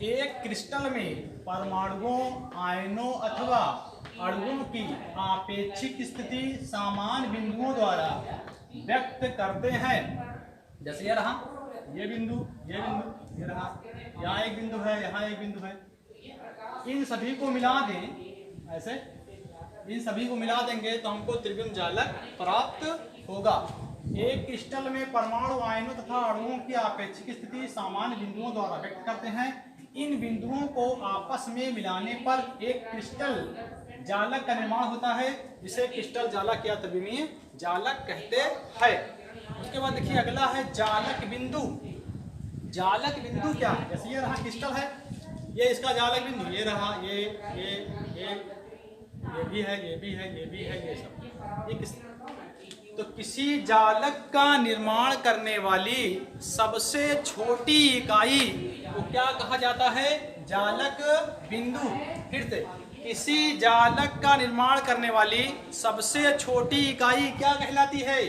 एक क्रिस्टल में परमाणुओं, आयनों अथवा अणुओं की आपेक्षिक स्थिति समान बिंदुओं द्वारा व्यक्त करते हैं। जैसे ये रहा, ये बिंदु, ये बिंदु, ये रहा, यहाँ एक बिंदु है, यहाँ एक बिंदु है। इन सभी को मिला दें, ऐसे इन सभी को मिला देंगे तो हमको त्रिविम जालक प्राप्त होगा। एक क्रिस्टल में परमाणु, आयनों तथा अणुओं की आपेक्षिक स्थिति सामान्य बिंदुओं द्वारा व्यक्त करते हैं। इन बिंदुओं को आपस में मिलाने पर एक क्रिस्टल जालक का निर्माण होता है, जिसे क्रिस्टल जालक या त्रिविमीय जालक कहते हैं। उसके बाद देखिए अगला है जालक बिंदु। जालक बिंदु क्या है? जैसे ये रहा क्रिस्टल है, ये इसका जालक बिंदु, ये रहा, ये भी है, ये भी है, ये भी है, ये सब ये तो किसी जालक का निर्माण करने वाली सबसे छोटी इकाई को क्या कहा जाता है? जालक बिंदु। फिर से, किसी जालक का निर्माण करने वाली सबसे छोटी इकाई क्या कहलाती है?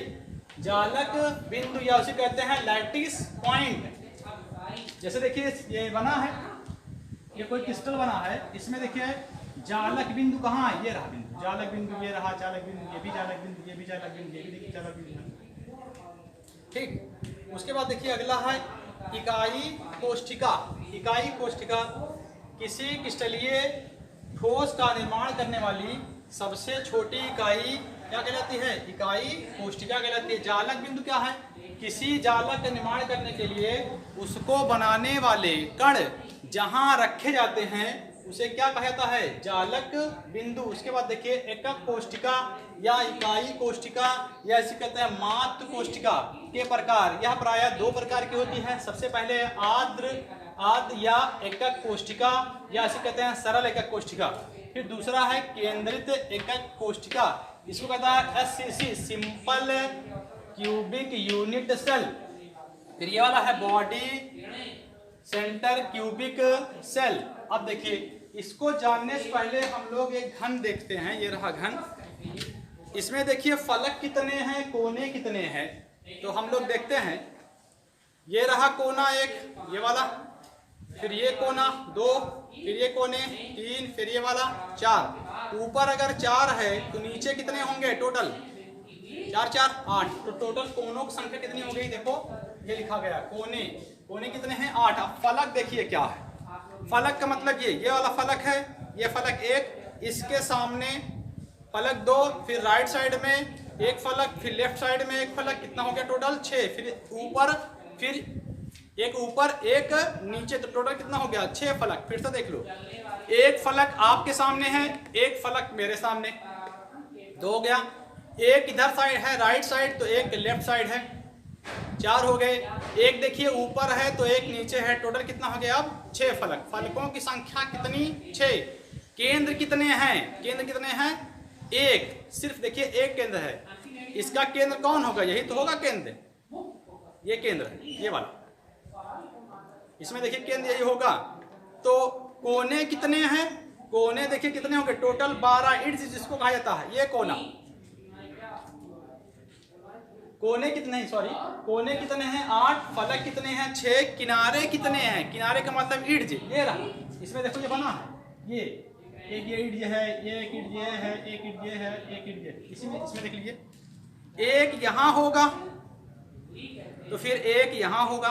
जालक बिंदु, या उसे कहते हैं लैटिस पॉइंट। जैसे देखिए ये बना है, ये कोई क्रिस्टल बना है, इसमें देखिए जालक बिंदु कहाँ है? ये रहा बिंदु, जालक बिंदु, ये रहा जालक बिंदु, ये भी जालक बिंदु, ये भी जालक बिंदु, ये भी देखिए जालक बिंदु। ठीक, उसके बाद देखिए अगला है इकाई कोष्ठिका। इकाई कोष्ठिका किसी क्रिस्टलीय ठोस का निर्माण करने वाली सबसे छोटी इकाई क्या कहलाती है? इकाई कोष्ठिका कहलाती है। जालक बिंदु क्या है? किसी जालक का निर्माण करने के लिए उसको बनाने वाले कण जहां रखे जाते हैं उसे क्या कहा जाता है? जालक बिंदु। उसके बाद देखिए एकक कोष्ठिका या इकाई कोष्ठिका या इसे कहते हैं मात्र कोष्ठिका के प्रकार। यह प्रायः दो प्रकार की होती है। सबसे पहले आद्र या एकक कोष्ठिका या इसे कहते हैं सरल एकक कोष्ठिका। फिर दूसरा है केंद्रित एकक कोष्ठिका, इसको कहता है SCC, simple cubic unit cell. फिर ये वाला है बॉडी सेंटर क्यूबिक सेल। अब देखिए इसको जानने से पहले हम लोग एक घन देखते हैं। ये रहा घन, इसमें देखिए फलक कितने हैं, कोने कितने हैं, तो हम लोग देखते हैं। ये रहा कोना एक, ये वाला, फिर ये कोना दो, फिर ये कोने तीन, फिर ये वाला चार। ऊपर अगर 4 है तो नीचे कितने होंगे टोटल? 4 4 8। तो टोटल कोनों की संख्या कितनी हो गई? देखो ये लिखा गया, कोने कितने हैं? 8। अब फलक देखिए क्या है? फलक का मतलब ये वाला फलक है, ये फलक एक, इसके सामने फलक 2, फिर राइट साइड में एक फलक, फिर लेफ्ट साइड में एक फलक, कितना हो गया टोटल? 6। फिर ऊपर, फिर एक ऊपर एक नीचे, तो टोटल कितना हो गया? 6 फलक। फिर से देख लो, एक फलक आपके सामने है, एक फलक मेरे सामने, 2 हो गया। एक इधर साइड है राइट साइड, तो एक लेफ्ट साइड है, 4 हो गए। एक देखिए ऊपर है तो एक नीचे है, टोटल कितना हो गया? अब 6 फलक। फलकों की संख्या कितनी? 6। केंद्र कितने हैं? केंद्र कितने हैं? एक। सिर्फ देखिए एक केंद्र है, इसका केंद्र कौन होगा? यही तो होगा केंद्र, ये केंद्र है, ये वाला, इसमें देखिए केंद्र यही होगा। तो कोने कितने हैं? कोने देखिए कितने होंगे? टोटल 12 इड्स जिसको कहा जाता है, ये कोना। कोने कितने हैं? सॉरी, कोने कितने हैं? 8। फलक कितने हैं? 6। किनारे कितने हैं? किनारे का मतलब इड्ज, ये रहा, इसमें देखो ये बना है, ये एक ये इड्ज है, ये एक इड्ज ये है, एक इड्ज ये है, एक इड्ज ये, इसमें देख लीजिए, एक यहाँ होगा तो फिर एक यहाँ होगा,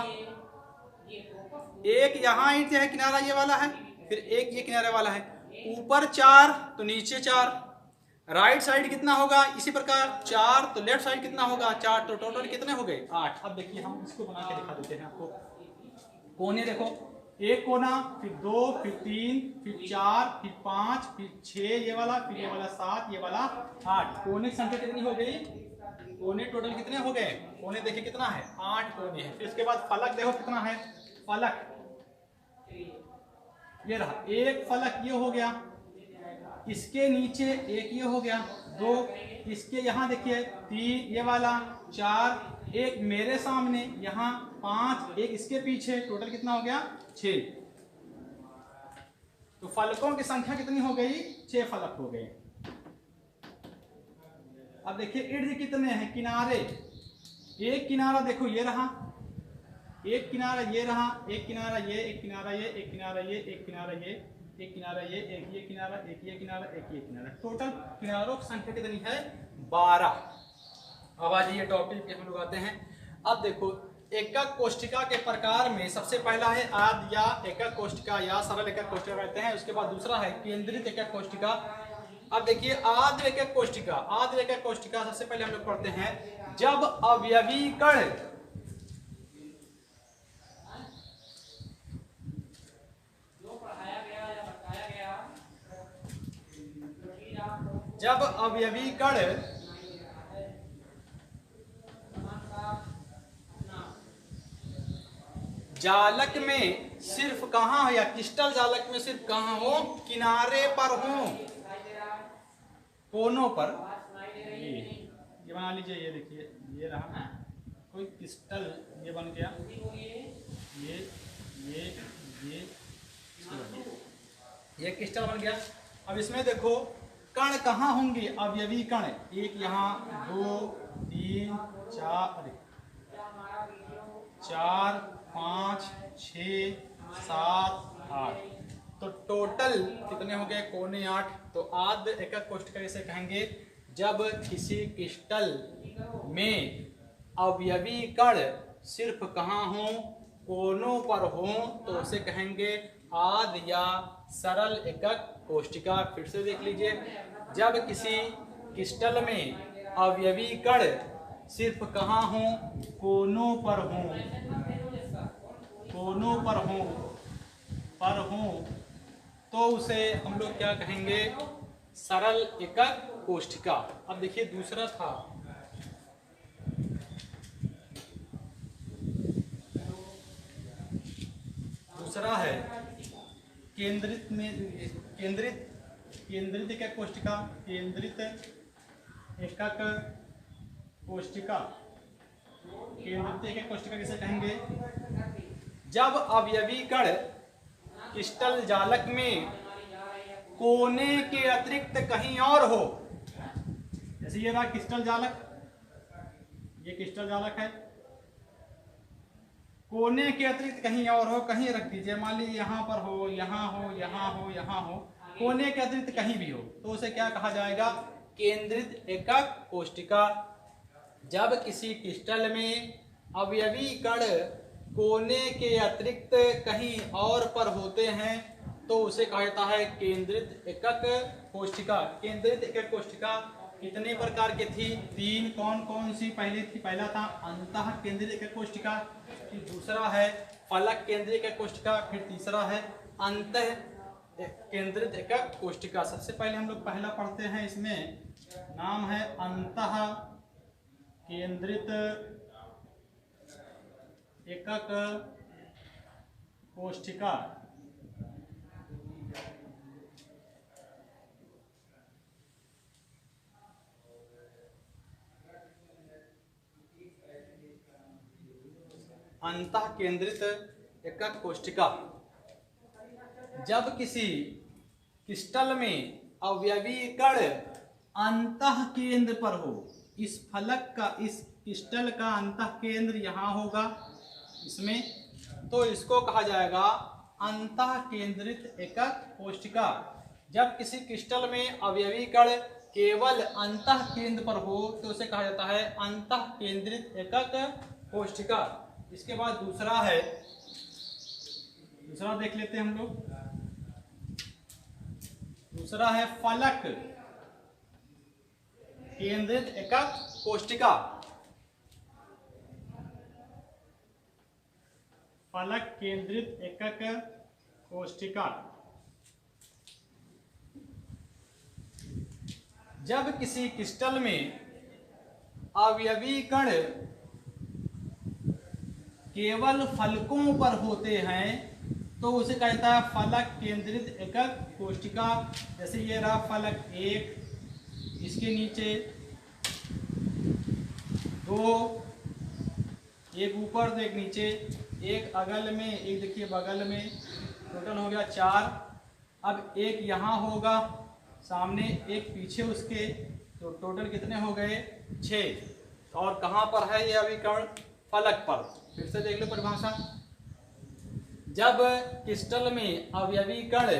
एक यहाँ इड्ज है, किनारा ये वाला है, फिर एक ये किनारे वाला है। ऊपर 4 तो नीचे 4। राइट साइड कितना होगा? इसी प्रकार 4, तो लेफ्ट साइड कितना होगा? 4। तो टोटल कितने हो गए? 8। अब देखिए हम इसको बना के दिखा देते हैं आपको। कोने देखो, एक कोना, फिर 2, फिर 3, फिर 4, फिर 5, फिर 6 ये वाला, फिर ये वाला 7, ये वाला 8। कोने की संख्या कितनी हो गई? कोने टोटल कितने हो गए? कोने देखिए कितना है? 8 कोने हैं। फिर उसके बाद फलक देखो कितना है? फलक ये रहा, एक फलक ये हो गया, इसके नीचे एक ये हो गया, 2, इसके यहाँ देखिए 3 ये वाला, 4, एक मेरे सामने यहाँ 5, एक इसके पीछे, टोटल कितना हो गया? 6। तो फलकों की संख्या कितनी हो गई? 6 फलक हो गए। अब देखिए इर्द कितने हैं? किनारे, एक किनारा देखो ये रहा, एक किनारा ये रहा, एक किनारा ये, एक किनारा ये, एक किनारा ये, एक किनारा ये, एक किनारा ये, एक ये किनारा, एक ये किनारा, एक ये किनारा। टोटल किनारों की संख्या कितनी है? 12। अब आज ये टॉपिक हम लोग आते हैं। अब देखो एकक कोष्ठिका के प्रकार में सबसे पहला है आद या एकक कोष्ठिका या सरल एकक कोष्ठिका कहते हैं। उसके बाद दूसरा है केंद्रित एकक कोष्ठिका। अब देखिए आद एकक कोष्ठिका, आद एकक कोष्ठिका सबसे पहले हम लोग पढ़ते हैं जब अवयवी कण जब अवयवी कण जालक में सिर्फ कहां हो, या क्रिस्टल जालक में सिर्फ कहां हो? किनारे पर हो, कोनों पर। ये बना लीजिए, ये देखिए ये रहा कोई क्रिस्टल, ये बन गया, ये क्रिस्टल बन गया। अब इसमें देखो कण कहाँ होंगे? अवयवी कण, एक यहाँ, 2 3 4 4 5 6 7 8, तो टोटल कितने हो गए? कोने 8। तो आद एकक कोष्ठिका इसे कहेंगे जब किसी क्रिस्टल में अवयवी कण सिर्फ कहाँ हो? कोनों पर हो, तो उसे कहेंगे आद या सरल एकक कोष्ठिका। फिर से देख लीजिए, जब किसी क्रिस्टल में अवयवी कण सिर्फ कहाँ हो? कोनों पर हो, कोनों पर हो, तो उसे हम लोग क्या कहेंगे? सरल एकक कोष्ठिका। अब देखिए दूसरा था दूसरा है केंद्रित एकक कोष्ठिका। केंद्रित एकक कोष्ठिका, केंद्रित एकक कोष्ठिका किसे कहेंगे? जब अवयवी कण क्रिस्टल जालक में कोने के अतिरिक्त कहीं और हो, जैसे ये रहा क्रिस्टल जालक, ये क्रिस्टल जालक है, कोने के अतिरिक्त कहीं और हो, कहीं रख दीजिए, मान लीजिए यहाँ पर हो, यहाँ हो, यहाँ हो, यहाँ हो, कोने के अतिरिक्त कहीं भी हो, तो उसे क्या कहा जाएगा? केंद्रित एकक कोष्ठिका। जब किसी क्रिस्टल में अवयवी कण कोने के अतिरिक्त कहीं और पर होते हैं, तो उसे कहा जाता है केंद्रित एकक कोष्ठिका। केंद्रित एकक कोष्ठिका कितने प्रकार की थी? 3। कौन कौन सी पहले थी? पहला था अंतः केंद्रित एकक कोष्ठिका, फिर दूसरा है फलक केंद्रित एकक कोष्ठिका, फिर तीसरा है अंतः केंद्रित एकक कोष्ठिका। सबसे पहले हम लोग पहला पढ़ते हैं, इसमें नाम है अंतः केंद्रित एकक कोष्ठिका। अंतः केंद्रित एकक कोष्ठिका, जब किसी क्रिस्टल में अवयवी कण अंतः केंद्र पर हो, इस फलक का, इस क्रिस्टल का अंतः केंद्र यहाँ होगा इसमें, तो इसको कहा जाएगा अंतः केंद्रित एकक कोष्ठिका। जब किसी क्रिस्टल में अवयवी कण केवल अंतः केंद्र पर हो, तो उसे कहा जाता है अंतः केंद्रित एकक कोष्ठिका। इसके बाद दूसरा है, दूसरा देख लेते हैं हम लोग। दूसरा है फलक केंद्रित एकक कोष्ठिका। फलक केंद्रित एकक कोष्ठिका, जब किसी क्रिस्टल में अवयवी कण केवल फलकों पर होते हैं, तो उसे कहा जाता है फलक केंद्रित एकक कोष्ठिका। जैसे ये रहा फलक 1, इसके नीचे 2, एक ऊपर तो एक नीचे, एक अगल में, एक देखिए बगल में, टोटल हो गया 4। अब एक यहाँ होगा सामने, एक पीछे उसके, तो टोटल कितने हो गए? 6। और कहाँ पर है ये अभी कण? फलक पर। फिर से देख लो परिभाषा। जब क्रिस्टल में अवयवी कण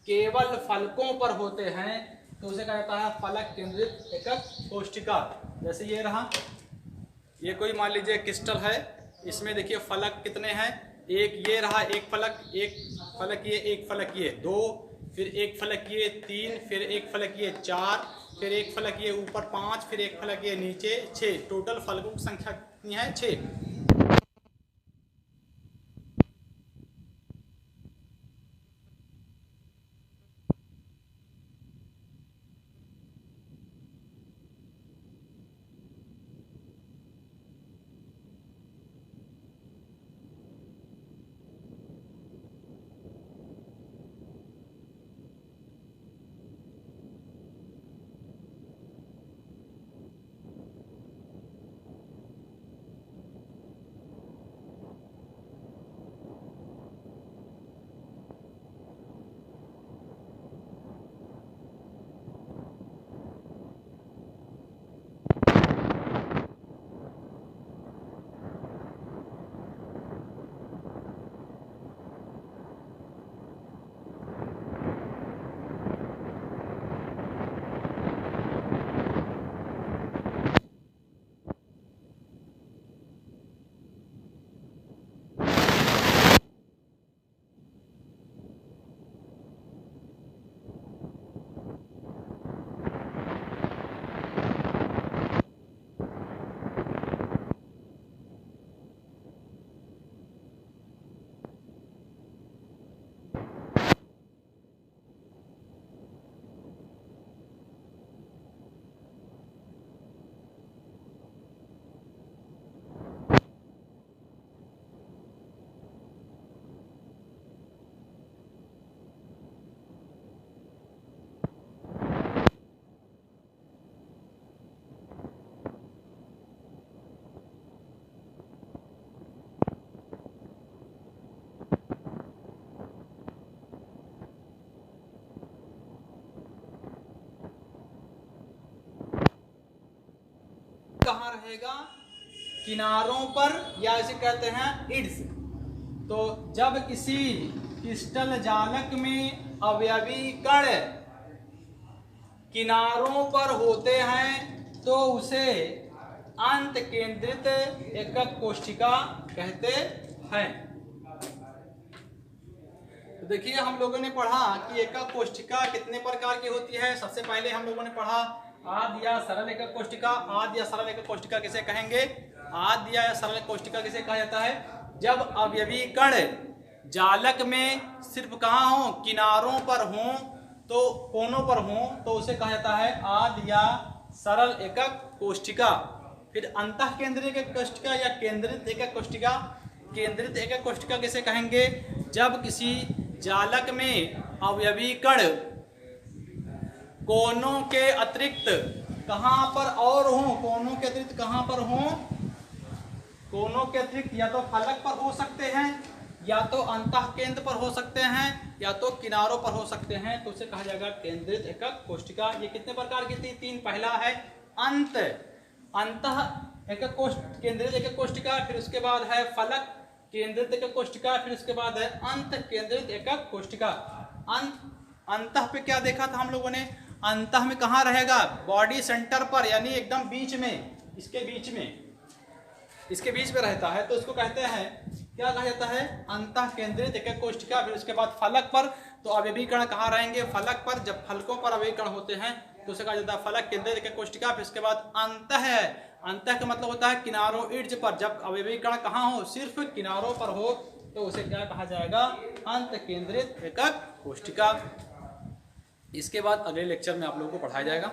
केवल फलकों पर होते हैं तो उसे कहा जाता है फलक केंद्रित एकक कोशिका। जैसे ये रहा, ये कोई मान लीजिए क्रिस्टल है, इसमें देखिए फलक कितने हैं, एक ये रहा, एक फलक ये, एक फलक ये, दो, फिर एक फलक ये, तीन, फिर एक फलक ये, चार, फिर एक फलक ये ऊपर, पांच, फिर एक फलक ये नीचे, छह। टोटल फलकों की संख्या कितनी है? 6। कहाँ रहेगा? किनारों पर, या इसे कहते हैं इड्स। तो जब किसी क्रिस्टल जालक में अवयवी कण किनारों पर होते हैं तो उसे अंत केंद्रित एकक कोशिका कहते हैं। तो देखिए हम लोगों ने पढ़ा कि एकक कोशिका कितने प्रकार की होती है। सबसे पहले हम लोगों ने पढ़ा आद्य या सरल एकक कोशिका। आद्य या सरल एकक कोशिका किसे कहेंगे? आद्य या सरल कोशिका किसे कहा जाता है? जब अवयवी कण जालक में सिर्फ कहाँ हो? किनारों पर हो, तो कोनों पर हो, तो उसे कहा जाता है आद्य या सरल एकक कोशिका। फिर अंतः केंद्रित एकक कोशिका या केंद्रित एकक कोशिका। केंद्रित एकक कोशिका किसे कहेंगे? जब किसी जालक में अवयवी कण कोनों के अतिरिक्त कहां पर और हो? कोनों के अतिरिक्त कहां पर हो? कोनों के अतिरिक्त या तो फलक पर हो सकते हैं, या तो अंतः केंद्र पर हो सकते हैं, या तो किनारों पर हो सकते हैं, तो उसे कहा जाएगा केंद्रित एकक कोशिका। ये कितने प्रकार की थी? 3। पहला है अंतः एकक केंद्रित एकक कोशिका, फिर उसके बाद है फलक केंद्रित एकक कोशिका, फिर उसके बाद है अंत केंद्रित एकक कोशिका। अंतः पे क्या देखा था हम लोगों ने? अंतः में कहाँ रहेगा? बॉडी सेंटर पर, यानी एकदम बीच में, इसके बीच में रहता है, तो इसको कहते हैं, क्या कहा जाता है? अंतः केंद्रित एकक कोशिका। फिर उसके बाद फलक पर, तो अवयवी कण कहाँ रहेंगे? फलक पर। जब फलकों पर अवयवी कण होते हैं तो उसे कहा जाता है फलक केंद्रित एकक कोशिका। फिर उसके बाद अंतः है। अंतः का मतलब होता है किनारों, इर्ज पर। जब अवयवी कण कहाँ हो? सिर्फ किनारों पर हो, तो उसे क्या कहा जाएगा? अंत केंद्रित एकक कोशिका। इसके बाद अगले लेक्चर में आप लोगों को पढ़ाया जाएगा।